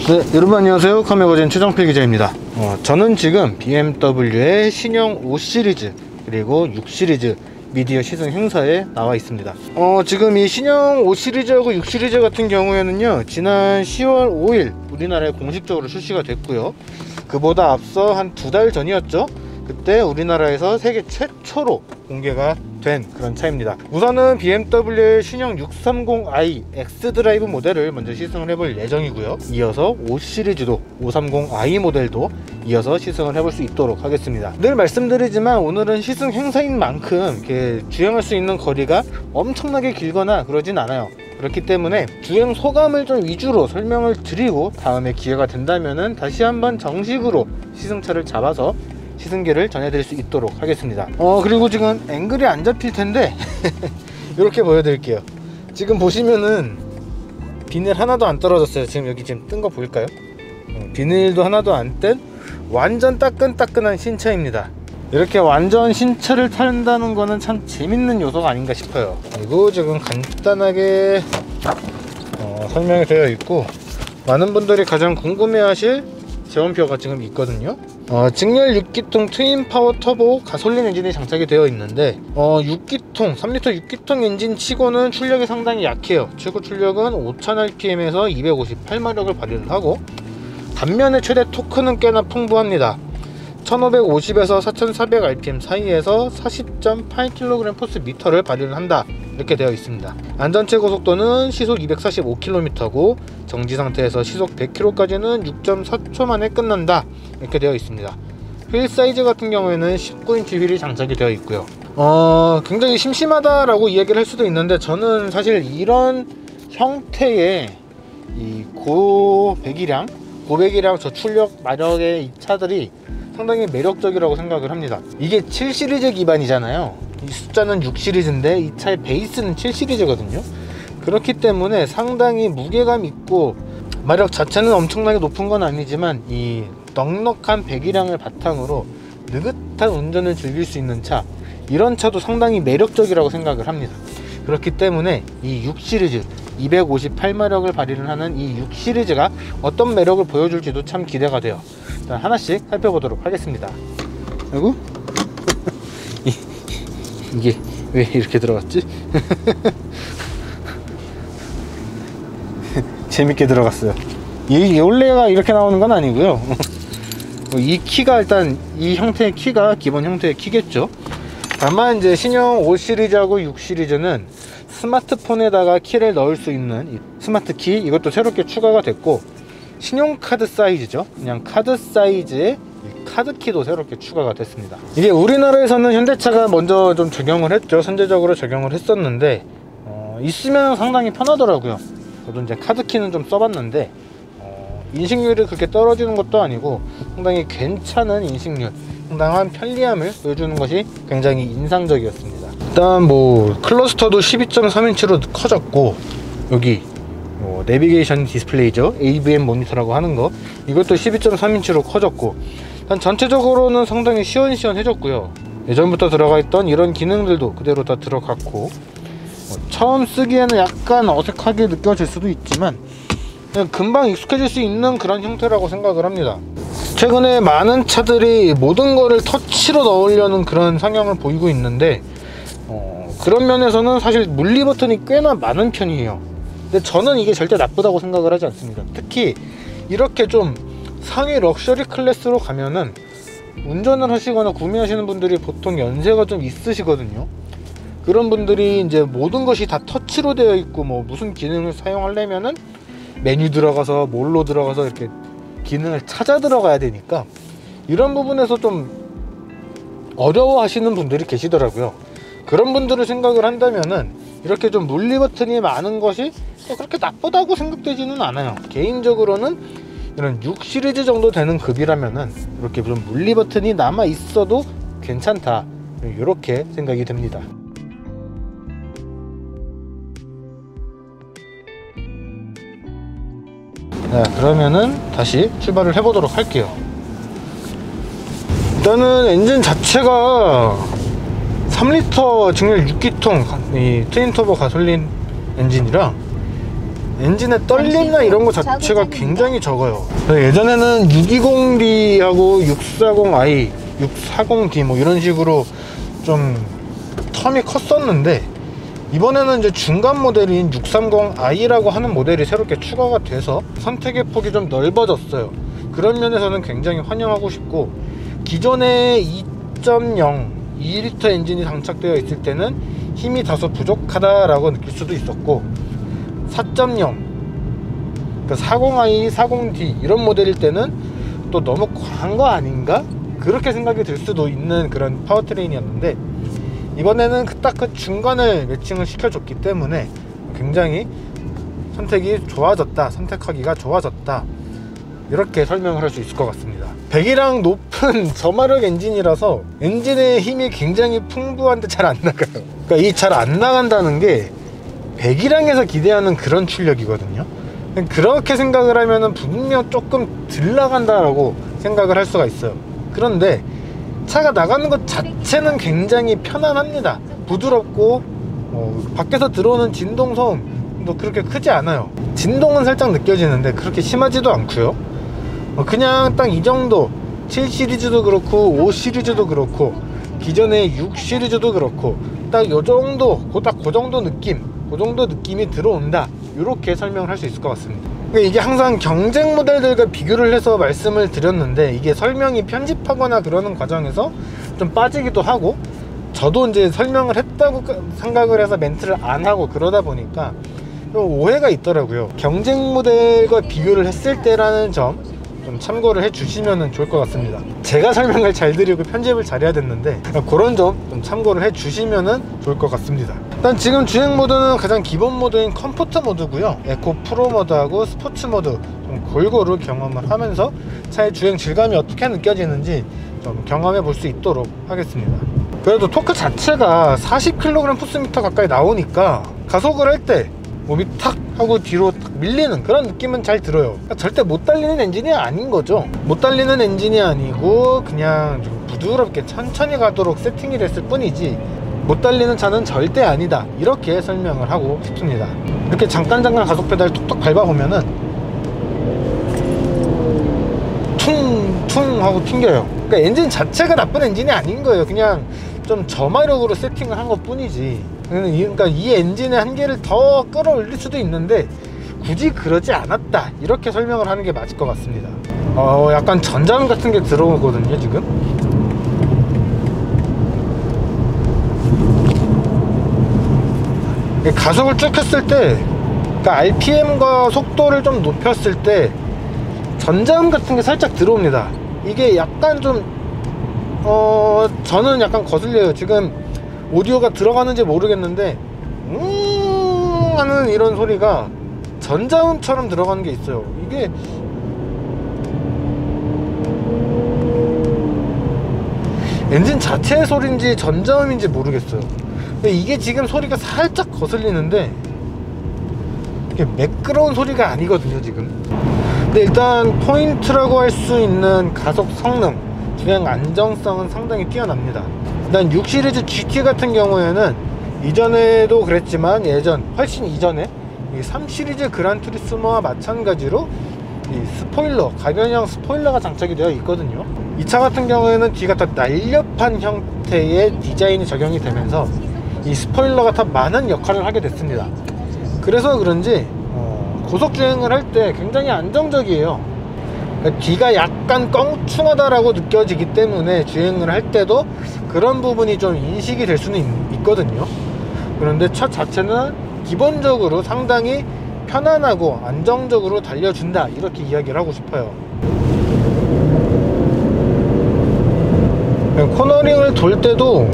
네, 여러분 안녕하세요. 카메고진 최정필 기자입니다. 저는 지금 BMW의 신형 5 시리즈 그리고 6 시리즈 미디어 시승 행사에 나와 있습니다. 지금 이 신형 5 시리즈하고 6 시리즈 같은 경우에는요, 지난 10월 5일 우리나라에 공식적으로 출시가 됐고요. 그보다 앞서 한 2달 전이었죠. 그때 우리나라에서 세계 최초로 공개가 된 그런 차입니다. 우선은 BMW의 신형 630i X드라이브 모델을 먼저 시승을 해볼 예정이고요. 이어서 5 시리즈도 530i 모델도 이어서 시승을 해볼 수 있도록 하겠습니다. 늘 말씀드리지만 오늘은 시승 행사인 만큼 이렇게 주행할 수 있는 거리가 엄청나게 길거나 그러진 않아요. 그렇기 때문에 주행 소감을 좀 위주로 설명을 드리고 다음에 기회가 된다면은 다시 한번 정식으로 시승차를 잡아서 시승기를 전해드릴 수 있도록 하겠습니다. 그리고 지금 앵글이 안 잡힐 텐데 이렇게 보여드릴게요. 지금 보시면은 비닐 하나도 안 떨어졌어요. 지금 여기 지금 뜬 거 보일까요? 비닐도 하나도 안 뜬 완전 따끈따끈한 신차입니다. 이렇게 완전 신차를 탄다는 거는 참 재밌는 요소가 아닌가 싶어요. 그리고 지금 간단하게 설명이 되어 있고, 많은 분들이 가장 궁금해하실 제원표가 지금 있거든요. 직렬 6기통 트윈 파워 터보 가솔린 엔진이 장착이 되어 있는데 6기통 3리터 6기통 엔진 치고는 출력이 상당히 약해요. 최고 출력은 5000rpm에서 258마력을 발휘를 하고, 단면의 최대 토크는 꽤나 풍부합니다. 1550에서 4400rpm 사이에서 40.8kg 포스 미터를 발휘를 한다, 이렇게 되어 있습니다. 안전체 고속도는 시속 245km고 정지 상태에서 시속 100km까지는 6.4초 만에 끝난다, 이렇게 되어 있습니다. 휠 사이즈 같은 경우에는 19인치 휠이 장착이 되어 있고요. 굉장히 심심하다라고 이야기를 할 수도 있는데, 저는 사실 이런 형태의 이 고배기량 저출력 마력의 이 차들이 상당히 매력적이라고 생각을 합니다. 이게 7 시리즈 기반이잖아요. 이 숫자는 6 시리즈인데 이 차의 베이스는 7 시리즈거든요. 그렇기 때문에 상당히 무게감 있고, 마력 자체는 엄청나게 높은 건 아니지만 이 넉넉한 배기량을 바탕으로 느긋한 운전을 즐길 수 있는 차, 이런 차도 상당히 매력적이라고 생각을 합니다. 그렇기 때문에 이 6 시리즈 258마력을 발휘를 하는 이 6 시리즈가 어떤 매력을 보여줄지도 참 기대가 돼요. 일단 하나씩 살펴보도록 하겠습니다. 그리고 이게 왜 이렇게 들어갔지? 재밌게 들어갔어요. 이 원래가 이렇게 나오는 건 아니고요. 이 키가, 일단 이 형태의 키가 기본 형태의 키겠죠. 다만 이제 신형 5 시리즈하고 6 시리즈는 스마트폰에다가 키를 넣을 수 있는 이 스마트 키, 이것도 새롭게 추가가 됐고, 신용카드 사이즈죠. 그냥 카드 사이즈의 카드키도 새롭게 추가가 됐습니다. 이게 우리나라에서는 현대차가 먼저 좀 적용을 했죠. 선제적으로 적용을 했었는데 있으면 상당히 편하더라고요. 저도 이제 카드키는 좀 써봤는데 인식률이 그렇게 떨어지는 것도 아니고 상당히 괜찮은 인식률, 상당한 편리함을 보여주는 것이 굉장히 인상적이었습니다. 일단 뭐 클러스터도 12.3인치로 커졌고, 여기 내비게이션 디스플레이죠. AVM 모니터라고 하는 거, 이것도 12.3인치로 커졌고, 일단 전체적으로는 상당히 시원시원해졌고요. 예전부터 들어가 있던 이런 기능들도 그대로 다 들어갔고, 처음 쓰기에는 약간 어색하게 느껴질 수도 있지만 그냥 금방 익숙해질 수 있는 그런 형태라고 생각을 합니다. 최근에 많은 차들이 모든 거를 터치로 넣으려는 그런 성향을 보이고 있는데 그런 면에서는 사실 물리 버튼이 꽤나 많은 편이에요. 근데 저는 이게 절대 나쁘다고 생각을 하지 않습니다. 특히 이렇게 좀 상위 럭셔리 클래스로 가면은 운전을 하시거나 구매하시는 분들이 보통 연세가 좀 있으시거든요. 그런 분들이 이제 모든 것이 다 터치로 되어 있고, 뭐 무슨 기능을 사용하려면은 메뉴 들어가서 뭘로 들어가서 이렇게 기능을 찾아 들어가야 되니까, 이런 부분에서 좀 어려워 하시는 분들이 계시더라고요. 그런 분들을 생각을 한다면은 이렇게 좀 물리 버튼이 많은 것이 그렇게 나쁘다고 생각되지는 않아요. 개인적으로는 이런 6 시리즈 정도 되는 급이라면은 이렇게 좀 물리 버튼이 남아 있어도 괜찮다, 이렇게 생각이 됩니다. 자, 그러면은 다시 출발을 해보도록 할게요. 일단은 엔진 자체가 3리터 직렬 6기통 이 트윈터보 가솔린 엔진이라 엔진의 떨림이나 이런 거 자체가 굉장히 적어요. 예전에는 620D하고 640i, 640D 뭐 이런 식으로 좀 텀이 컸었는데, 이번에는 이제 중간 모델인 630i라고 하는 모델이 새롭게 추가가 돼서 선택의 폭이 좀 넓어졌어요. 그런 면에서는 굉장히 환영하고 싶고, 기존의 2.0 2리터 엔진이 장착되어 있을 때는 힘이 다소 부족하다라고 느낄 수도 있었고, 4.0 그러니까 40i, 40D 이런 모델일 때는 또 너무 과한 거 아닌가? 그렇게 생각이 들 수도 있는 그런 파워트레인이었는데, 이번에는 딱 그 중간을 매칭을 시켜줬기 때문에 굉장히 선택이 좋아졌다, 선택하기가 좋아졌다, 이렇게 설명을 할 수 있을 것 같습니다. 배기량 높은 저마력 엔진이라서 엔진의 힘이 굉장히 풍부한데 잘 안 나가요. 그러니까 이 잘 안 나간다는 게 배기량에서 기대하는 그런 출력이거든요. 그렇게 생각을 하면은 분명 조금 덜 나간다라고 생각을 할 수가 있어요. 그런데 차가 나가는 것 자체는 굉장히 편안합니다. 부드럽고 밖에서 들어오는 진동 소음도 그렇게 크지 않아요. 진동은 살짝 느껴지는데 그렇게 심하지도 않고요. 그냥 딱 이 정도, 7 시리즈도 그렇고 5 시리즈도 그렇고 기존의 6 시리즈도 그렇고 딱 요 정도, 딱 그 정도 느낌, 그 정도 느낌이 들어온다, 이렇게 설명을 할 수 있을 것 같습니다. 이게 항상 경쟁 모델들과 비교를 해서 말씀을 드렸는데, 이게 설명이 편집하거나 그러는 과정에서 좀 빠지기도 하고, 저도 이제 설명을 했다고 생각을 해서 멘트를 안 하고 그러다 보니까 좀 오해가 있더라고요. 경쟁 모델과 비교를 했을 때라는 점 좀 참고를 해 주시면 좋을 것 같습니다. 제가 설명을 잘 드리고 편집을 잘 해야 됐는데, 그런 점 좀 참고를 해 주시면 좋을 것 같습니다. 일단 지금 주행 모드는 가장 기본 모드인 컴포트 모드고요, 에코 프로 모드하고 스포츠 모드 좀 골고루 경험을 하면서 차의 주행 질감이 어떻게 느껴지는지 좀 경험해 볼 수 있도록 하겠습니다. 그래도 토크 자체가 40kg/ms 가까이 나오니까 가속을 할 때 몸이 탁 하고 뒤로 탁 밀리는 그런 느낌은 잘 들어요. 그러니까 절대 못 달리는 엔진이 아닌 거죠. 못 달리는 엔진이 아니고 그냥 좀 부드럽게 천천히 가도록 세팅이 됐을 뿐이지 못 달리는 차는 절대 아니다, 이렇게 설명을 하고 싶습니다. 이렇게 잠깐 가속 페달 툭툭 밟아보면은 퉁퉁 하고 튕겨요. 그러니까 엔진 자체가 나쁜 엔진이 아닌 거예요. 그냥 좀 저마력으로 세팅을 한 것 뿐이지. 그러니까 이 엔진의 한계를 더 끌어올릴 수도 있는데 굳이 그러지 않았다, 이렇게 설명을 하는 게 맞을 것 같습니다. 약간 전자음 같은 게 들어오거든요 지금. 가속을 쭉 했을 때, 그러니까 RPM과 속도를 좀 높였을 때 전자음 같은 게 살짝 들어옵니다. 이게 약간 좀 저는 약간 거슬려요. 지금 오디오가 들어가는지 모르겠는데 하는 이런 소리가 전자음처럼 들어가는 게 있어요. 이게 엔진 자체의 소리인지 전자음인지 모르겠어요. 근데 이게 지금 소리가 살짝 거슬리는데 이게 매끄러운 소리가 아니거든요 지금. 근데 일단 포인트라고 할 수 있는 가속 성능, 주행 안정성은 상당히 뛰어납니다. 일단 6 시리즈 GT 같은 경우에는 이전에도 그랬지만 훨씬 이전에 이 3 시리즈 그란투리스모와 마찬가지로 이 스포일러, 가변형 스포일러가 장착이 되어 있거든요. 이 차 같은 경우에는 뒤가 더 날렵한 형태의 디자인이 적용이 되면서 이 스포일러가 더 많은 역할을 하게 됐습니다. 그래서 그런지 고속주행을 할 때 굉장히 안정적이에요. 그러니까 뒤가 약간 껑충하다라고 느껴지기 때문에 주행을 할 때도 그런 부분이 좀 인식이 될 수는 있거든요. 그런데 차 자체는 기본적으로 상당히 편안하고 안정적으로 달려준다, 이렇게 이야기를 하고 싶어요. 코너링을 돌 때도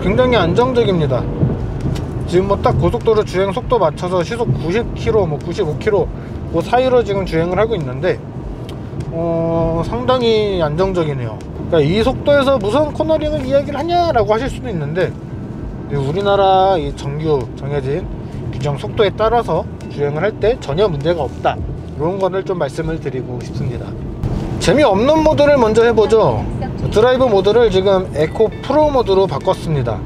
굉장히 안정적입니다. 지금 뭐 딱 고속도로 주행 속도 맞춰서 시속 90km, 뭐 95km 그 사이로 지금 주행을 하고 있는데 상당히 안정적이네요. 그러니까 이 속도에서 무슨 코너링을 이야기를 하냐라고 하실 수도 있는데, 우리나라 이 정규 정해진 규정 속도에 따라서 주행을 할 때 전혀 문제가 없다, 이런 거를 좀 말씀을 드리고 싶습니다. 재미없는 모드를 먼저 해보죠. 드라이브 모드를 지금 에코 프로 모드로 바꿨습니다.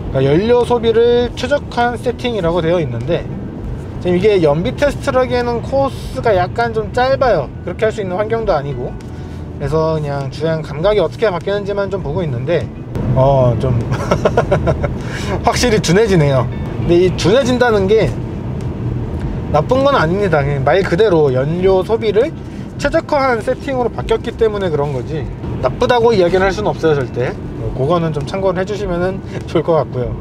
그러니까 연료 소비를 최적화한 세팅이라고 되어 있는데, 지금 이게 연비 테스트를 하기에는 코스가 약간 좀 짧아요. 그렇게 할 수 있는 환경도 아니고, 그래서 그냥 주행 감각이 어떻게 바뀌는지만 좀 보고 있는데 좀 확실히 둔해지네요. 근데 이 둔해진다는 게 나쁜 건 아닙니다. 그냥 말 그대로 연료 소비를 최적화한 세팅으로 바뀌었기 때문에 그런 거지 나쁘다고 이야기는 할 수는 없어요, 절대. 그거는 좀 참고를 해주시면 좋을 것 같고요.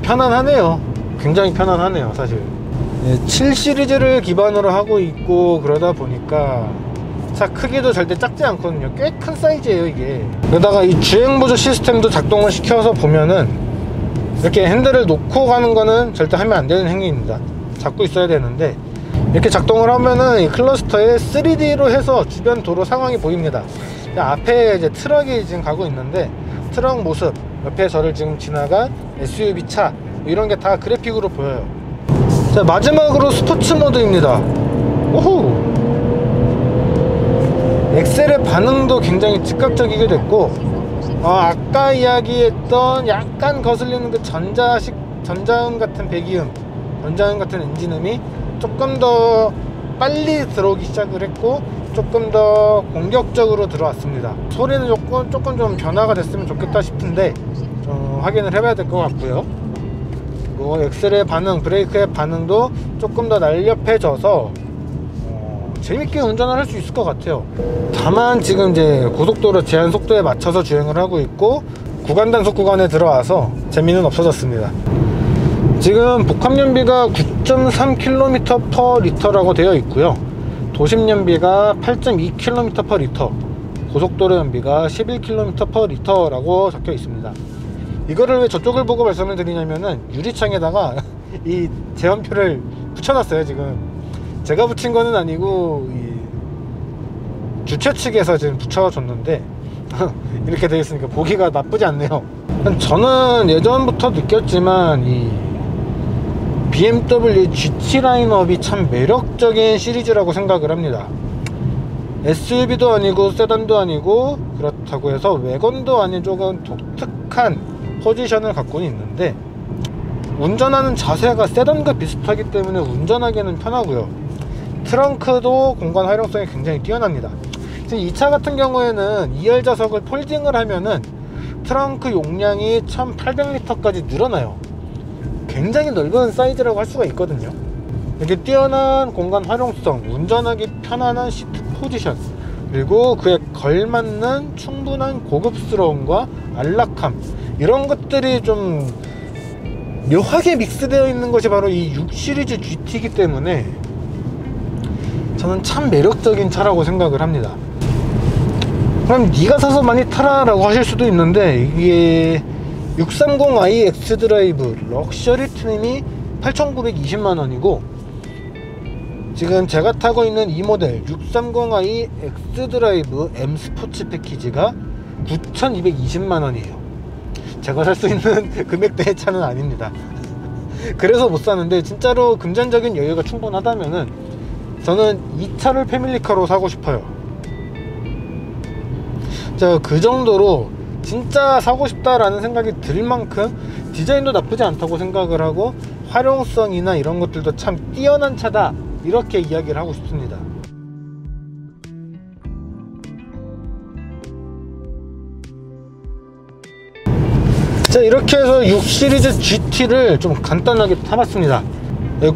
편안하네요. 굉장히 편안하네요, 사실. 7 시리즈를 기반으로 하고 있고 그러다 보니까 차 크기도 절대 작지 않거든요. 꽤 큰 사이즈예요, 이게. 게다가 이 주행보조 시스템도 작동을 시켜서 보면은 이렇게 핸들을 놓고 가는 거는 절대 하면 안 되는 행위입니다. 잡고 있어야 되는데, 이렇게 작동을 하면은 이 클러스터에 3D로 해서 주변 도로 상황이 보입니다. 앞에 이제 트럭이 지금 가고 있는데 트럭 모습, 옆에 저를 지금 지나간 SUV 차, 이런 게 다 그래픽으로 보여요. 자, 마지막으로 스포츠 모드입니다. 오호! 엑셀의 반응도 굉장히 즉각적이게 됐고, 아까 이야기했던 약간 거슬리는 그 전자음 같은 배기음, 전자음 같은 엔진음이 조금 더 빨리 들어오기 시작을 했고, 조금 더 공격적으로 들어왔습니다. 소리는 조금 좀 변화가 됐으면 좋겠다 싶은데 좀 확인을 해봐야 될 것 같고요. 그리고 엑셀의 반응, 브레이크의 반응도 조금 더 날렵해져서 재밌게 운전을 할 수 있을 것 같아요. 다만 지금 이제 고속도로 제한 속도에 맞춰서 주행을 하고 있고, 구간 단속 구간에 들어와서 재미는 없어졌습니다. 지금 복합 연비가 9.3km/L라고 되어 있고요. 도심 연비가 8.2km/L, 고속도로 연비가 11km/L라고 적혀 있습니다. 이거를 왜 저쪽을 보고 말씀을 드리냐면은 유리창에다가 이 제한표를 붙여놨어요. 지금 제가 붙인 거는 아니고 이 주최 측에서 지금 붙여줬는데 이렇게 되어 있으니까 보기가 나쁘지 않네요. 저는 예전부터 느꼈지만 이 BMW GT 라인업이 참 매력적인 시리즈라고 생각을 합니다. SUV도 아니고 세단도 아니고 그렇다고 해서 외건도 아닌 조금 독특한 포지션을 갖고 있는데, 운전하는 자세가 세단과 비슷하기 때문에 운전하기에는 편하고요. 트렁크도 공간 활용성이 굉장히 뛰어납니다. 지금 이 차 같은 경우에는 2열 좌석을 폴딩을 하면은 트렁크 용량이 1800L까지 늘어나요. 굉장히 넓은 사이즈라고 할 수가 있거든요. 이렇게 뛰어난 공간 활용성, 운전하기 편안한 시트 포지션, 그리고 그에 걸맞는 충분한 고급스러움과 안락함, 이런 것들이 좀 묘하게 믹스되어 있는 것이 바로 이 6 시리즈 GT이기 때문에 저는 참 매력적인 차라고 생각을 합니다. 그럼 네가 사서 많이 타라 라고 하실 수도 있는데, 이게 630i 엑스드라이브 럭셔리 트림이 8,920만원이고, 지금 제가 타고 있는 이 모델 630i 엑스드라이브 M 스포츠 패키지가 9,220만원이에요 제가 살 수 있는 금액대의 차는 아닙니다. 그래서 못 사는데, 진짜로 금전적인 여유가 충분하다면은 저는 이 차를 패밀리카로 사고 싶어요. 자, 그 정도로 진짜 사고 싶다라는 생각이 들 만큼 디자인도 나쁘지 않다고 생각을 하고, 활용성이나 이런 것들도 참 뛰어난 차다, 이렇게 이야기를 하고 싶습니다. 자, 이렇게 해서 6 시리즈 GT를 좀 간단하게 타봤습니다.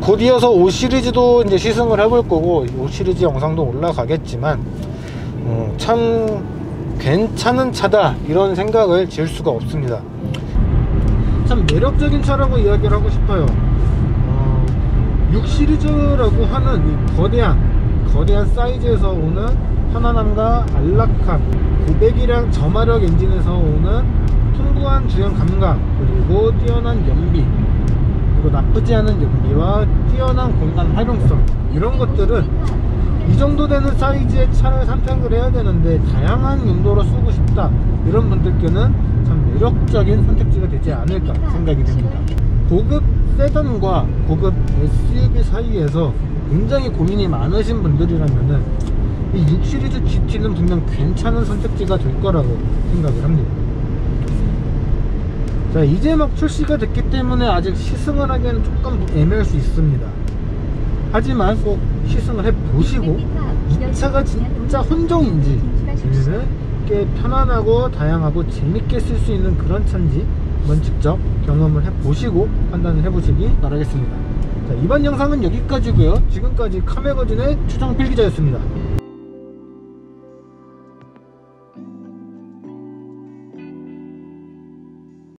곧 이어서 5 시리즈도 이제 시승을 해볼 거고, 5 시리즈 영상도 올라가겠지만 참 괜찮은 차다, 이런 생각을 지을 수가 없습니다. 참 매력적인 차라고 이야기를 하고 싶어요. 6 시리즈라고 하는 이 거대한 사이즈에서 오는 편안함과 안락함, 고배기량 저마력 엔진에서 오는 풍부한 주행 감각, 그리고 뛰어난 연비, 그리고 나쁘지 않은 연비와 뛰어난 공간 활용성, 이런 것들은 이 정도 되는 사이즈의 차를 선택을 해야 되는데, 다양한 용도로 쓰고 싶다, 이런 분들께는 참 매력적인 선택지가 되지 않을까 생각이 됩니다. 고급 세단과 고급 SUV 사이에서 굉장히 고민이 많으신 분들이라면은 이 6 시리즈 GT는 분명 괜찮은 선택지가 될 거라고 생각을 합니다. 자, 이제 막 출시가 됐기 때문에 아직 시승을 하기에는 조금 애매할 수 있습니다. 하지만 꼭 시승을 해보시고 이 차가 진짜 혼종인지 아니면 꽤 편안하고 다양하고 재밌게 쓸 수 있는 그런 차인지 한번 직접 경험을 해보시고 판단을 해보시기 바라겠습니다. 자, 이번 영상은 여기까지고요. 지금까지 카메거진의 추정 필기자였습니다.